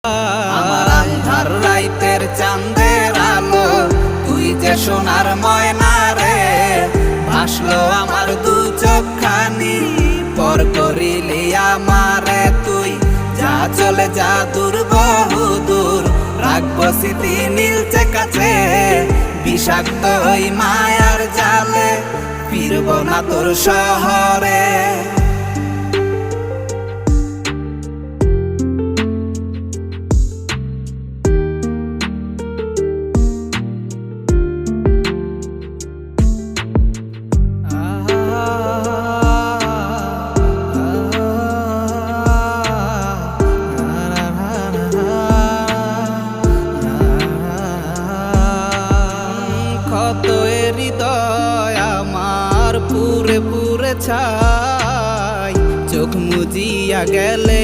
আমার আন্ধার রাইতের চাঁদের আলো, তুই যে সোনার ময়না রে। ভাসলো আমার দু চোখখানি, পর করিলি আমারে তুই। যা চলে যা দূর বহু দূর, রাখবো স্মৃতি নীলচে কাছে। বিষাক্ত ওই মায়ার জালে, ফিরবো না তোর শহরে। কত হৃদয় আমার পুরে পুরে ছাই, চোখ মুজিয়া গেলে